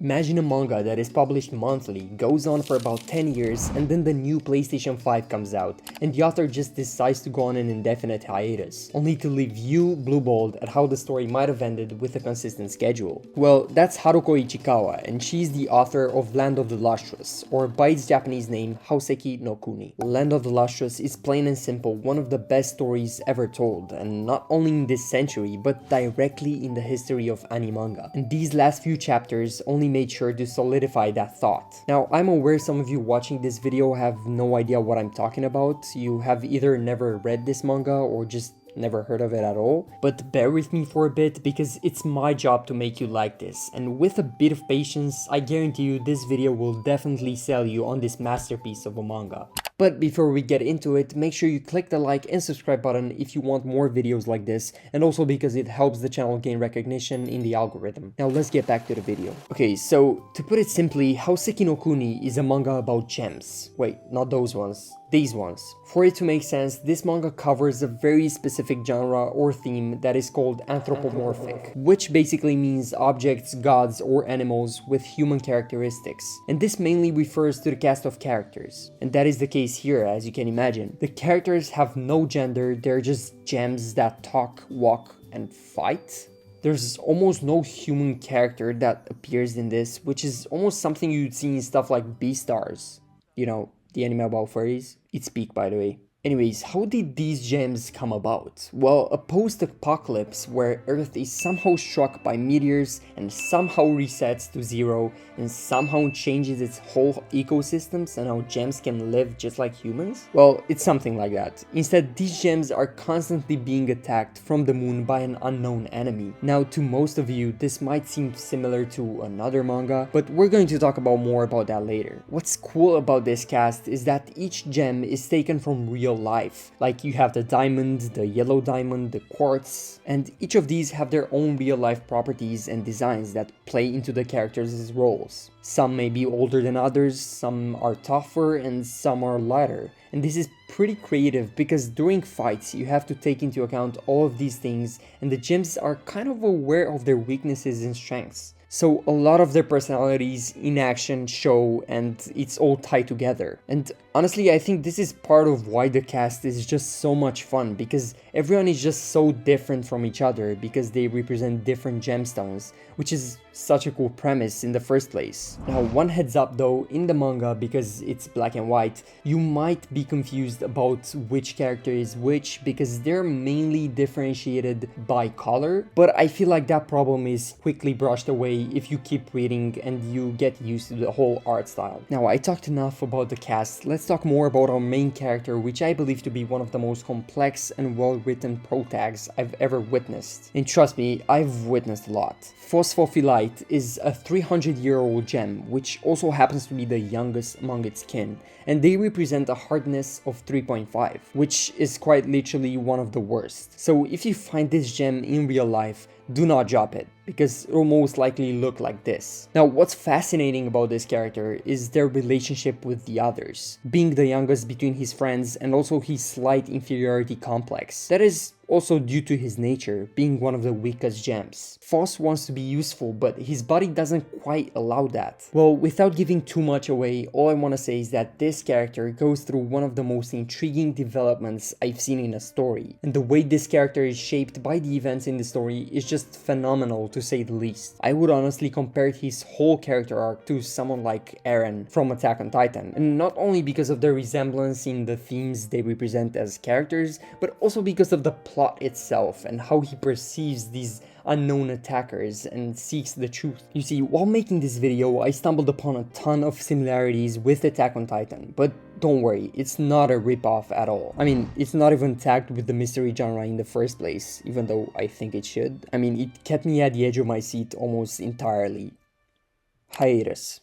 Imagine a manga that is published monthly, goes on for about 10 years, and then the new PlayStation 5 comes out, and the author just decides to go on an indefinite hiatus, only to leave you blue-balled at how the story might have ended with a consistent schedule. Well, that's Haruko Ichikawa, and she's the author of Land of the Lustrous, or by its Japanese name, Houseki no Kuni. Land of the Lustrous is plain and simple one of the best stories ever told, and not only in this century, but directly in the history of anime manga. And these last few chapters only made sure to solidify that thought. Now, I'm aware some of you watching this video have no idea what I'm talking about. You have either never read this manga or just never heard of it at all, but bear with me for a bit because it's my job to make you like this, and with a bit of patience, I guarantee you this video will definitely sell you on this masterpiece of a manga. But before we get into it, make sure you click the like and subscribe button if you want more videos like this, and also because it helps the channel gain recognition in the algorithm. Now let's get back to the video. Okay, so to put it simply, Houseki no Kuni is a manga about gems. Wait, not those ones. These ones. For it to make sense, this manga covers a very specific genre or theme that is called anthropomorphic, which basically means objects, gods, or animals with human characteristics. And this mainly refers to the cast of characters. And that is the case here, as you can imagine. The characters have no gender, they're just gems that talk, walk, and fight. There's almost no human character that appears in this, which is almost something you'd see in stuff like Beastars. You know, the anime about furries. It's peak, by the way. Anyways, how did these gems come about? Well, a post-apocalypse where Earth is somehow struck by meteors and somehow resets to zero and somehow changes its whole ecosystems and how gems can live just like humans? Well, it's something like that. Instead, these gems are constantly being attacked from the moon by an unknown enemy. Now, to most of you, this might seem similar to another manga, but we're going to talk about more about that later. What's cool about this cast is that each gem is taken from real life. Like you have the diamond, the yellow diamond, the quartz, and each of these have their own real life properties and designs that play into the characters' roles. Some may be older than others, some are tougher, and some are lighter. And this is pretty creative because during fights you have to take into account all of these things, and the gems are kind of aware of their weaknesses and strengths. So a lot of their personalities in action show, and it's all tied together. And honestly, I think this is part of why the cast is just so much fun, because everyone is just so different from each other because they represent different gemstones, which is such a cool premise in the first place. Now, one heads up though, in the manga, because it's black and white, you might be confused about which character is which because they're mainly differentiated by color, but I feel like that problem is quickly brushed away if you keep reading and you get used to the whole art style. Now, I talked enough about the cast, let's talk more about our main character, which I believe to be one of the most complex and well-written protags I've ever witnessed. And trust me, I've witnessed a lot. Phosphophyllite is a 300-year-old gem, which also happens to be the youngest among its kin, and they represent a hardness of 3.5, which is quite literally one of the worst. So if you find this gem in real life, do not drop it, because it will most likely look like this. Now, what's fascinating about this character is their relationship with the others, being the youngest between his friends and also his slight inferiority complex. That is also due to his nature, being one of the weakest gems. Phos wants to be useful, but his body doesn't quite allow that. Well, without giving too much away, all I want to say is that this character goes through one of the most intriguing developments I've seen in a story, and the way this character is shaped by the events in the story is just phenomenal to say the least. I would honestly compare his whole character arc to someone like Eren from Attack on Titan, and not only because of their resemblance in the themes they represent as characters, but also because of the plot itself and how he perceives these unknown attackers and seeks the truth. You see, while making this video, I stumbled upon a ton of similarities with Attack on Titan, but don't worry, it's not a ripoff at all. I mean, it's not even tagged with the mystery genre in the first place, even though I think it should. I mean, it kept me at the edge of my seat almost entirely. Hiatus.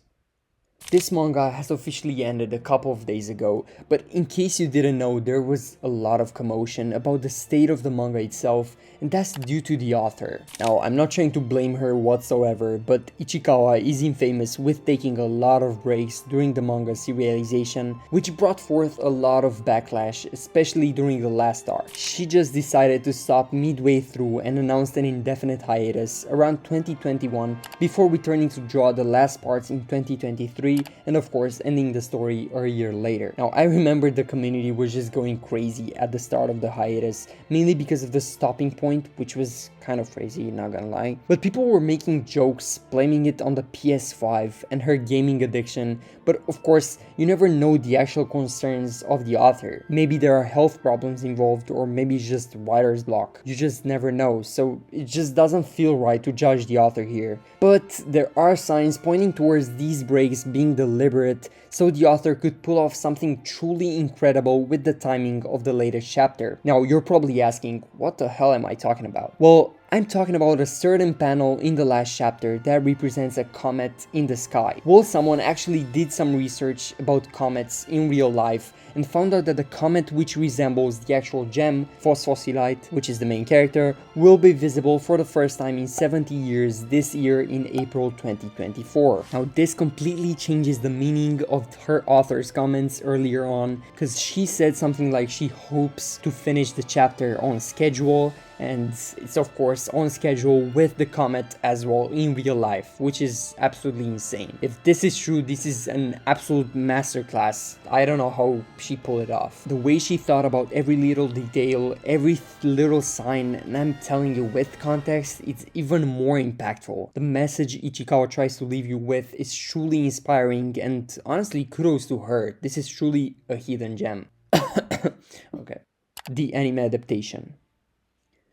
This manga has officially ended a couple of days ago, but in case you didn't know, there was a lot of commotion about the state of the manga itself, and that's due to the author. Now, I'm not trying to blame her whatsoever, but Ichikawa is infamous with taking a lot of breaks during the manga serialization, which brought forth a lot of backlash, especially during the last arc. She just decided to stop midway through and announced an indefinite hiatus around 2021 before returning to draw the last parts in 2023 and of course ending the story a year later. Now, I remember the community was just going crazy at the start of the hiatus, mainly because of the stopping point, which was kind of crazy, not gonna lie. But people were making jokes, blaming it on the PS5 and her gaming addiction, but of course, you never know the actual concerns of the author. Maybe there are health problems involved, or maybe it's just writer's block. You just never know, so it just doesn't feel right to judge the author here. But there are signs pointing towards these breaks being deliberate, so the author could pull off something truly incredible with the timing of the latest chapter. Now, you're probably asking, what the hell am I talking about? Well, I'm talking about a certain panel in the last chapter that represents a comet in the sky. Well, someone actually did some research about comets in real life and found out that the comet which resembles the actual gem, Phosphosylite, which is the main character, will be visible for the first time in 70 years this year in April 2024. Now, this completely changes the meaning of her author's comments earlier on, because she said something like she hopes to finish the chapter on schedule, and it's of course on schedule with the comet as well in real life, which is absolutely insane. If this is true, this is an absolute masterclass. I don't know how she pulled it off. The way she thought about every little detail, every little sign, and I'm telling you, with context, it's even more impactful. The message Ichikawa tries to leave you with is truly inspiring, and honestly, kudos to her. This is truly a hidden gem. Okay. The anime adaptation.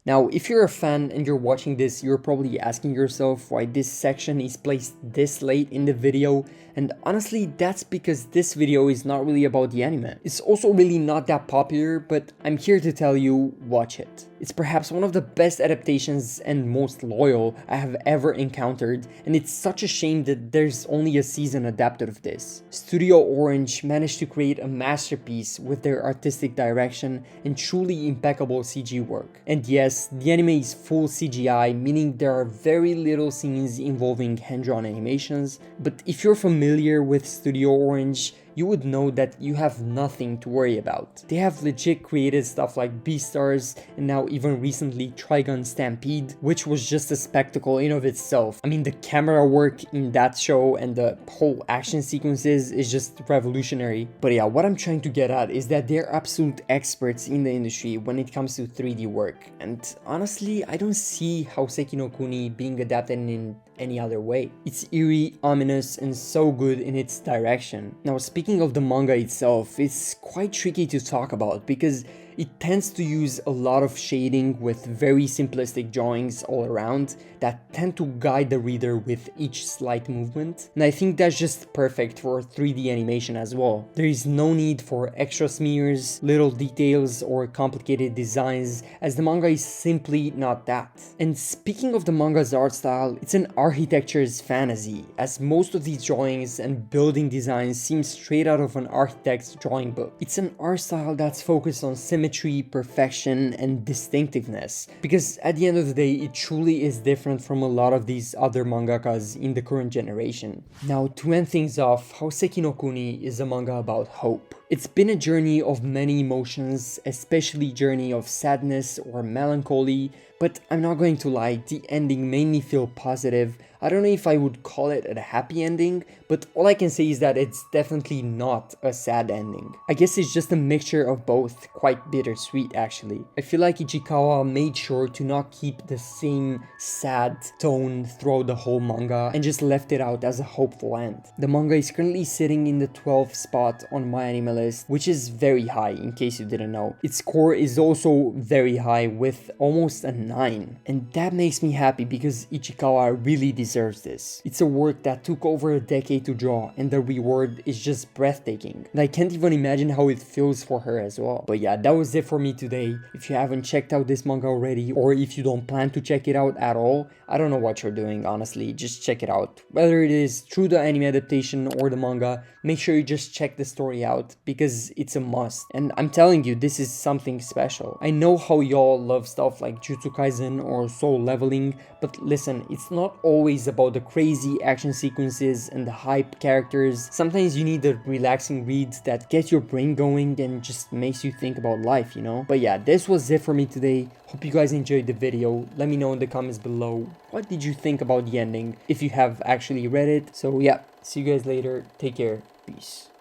Now, if you're a fan and you're watching this, you're probably asking yourself why this section is placed this late in the video, and honestly, that's because this video is not really about the anime. It's also really not that popular, but I'm here to tell you, watch it. It's perhaps one of the best adaptations and most loyal I have ever encountered, and it's such a shame that there's only a season adapted of this. Studio Orange managed to create a masterpiece with their artistic direction and truly impeccable CG work. And yes, the anime is full CGI, meaning there are very little scenes involving hand-drawn animations, but if you're familiar with Studio Orange, you would know that you have nothing to worry about. They have legit created stuff like Beastars, and now even recently Trigun Stampede, which was just a spectacle in of itself. I mean, the camera work in that show and the whole action sequences is just revolutionary. But yeah, what I'm trying to get at is that they're absolute experts in the industry when it comes to 3D work, and honestly, I don't see how Seki no Kuni being adapted in any other way. It's eerie, ominous, and so good in its direction. Now, speaking of the manga itself, it's quite tricky to talk about because it tends to use a lot of shading with very simplistic drawings all around that tend to guide the reader with each slight movement, and I think that's just perfect for 3D animation as well. There is no need for extra smears, little details, or complicated designs, as the manga is simply not that. And speaking of the manga's art style, it's an architecture's fantasy, as most of these drawings and building designs seem straight out of an architect's drawing book. It's an art style that's focused on symmetry, perfection, and distinctiveness, because at the end of the day, it truly is different from a lot of these other mangakas in the current generation. Now, to end things off, Seki no Kuni is a manga about hope. It's been a journey of many emotions, especially journey of sadness or melancholy, but I'm not going to lie, the ending made me feel positive. I don't know if I would call it a happy ending, but all I can say is that it's definitely not a sad ending. I guess it's just a mixture of both, quite bittersweet actually. I feel like Ichikawa made sure to not keep the same sad tone throughout the whole manga and just left it out as a hopeful end. The manga is currently sitting in the 12th spot on my anime list, which is very high in case you didn't know. Its score is also very high with almost a 9, and that makes me happy because Ichikawa really deserves deserves this. It's a work that took over a decade to draw, and the reward is just breathtaking. And I can't even imagine how it feels for her as well. But yeah, that was it for me today. If you haven't checked out this manga already, or if you don't plan to check it out at all, I don't know what you're doing, honestly. Just check it out. Whether it is through the anime adaptation or the manga, make sure you just check the story out, because it's a must. And I'm telling you, this is something special. I know how y'all love stuff like Jujutsu Kaisen or Soul Leveling, but listen, it's not always about the crazy action sequences and the hype characters. Sometimes you need a relaxing read that gets your brain going and just makes you think about life, you know? But yeah, this was it for me today. Hope you guys enjoyed the video. Let me know in the comments below, what did you think about the ending, if you have actually read it. So yeah, see you guys later. Take care. Peace.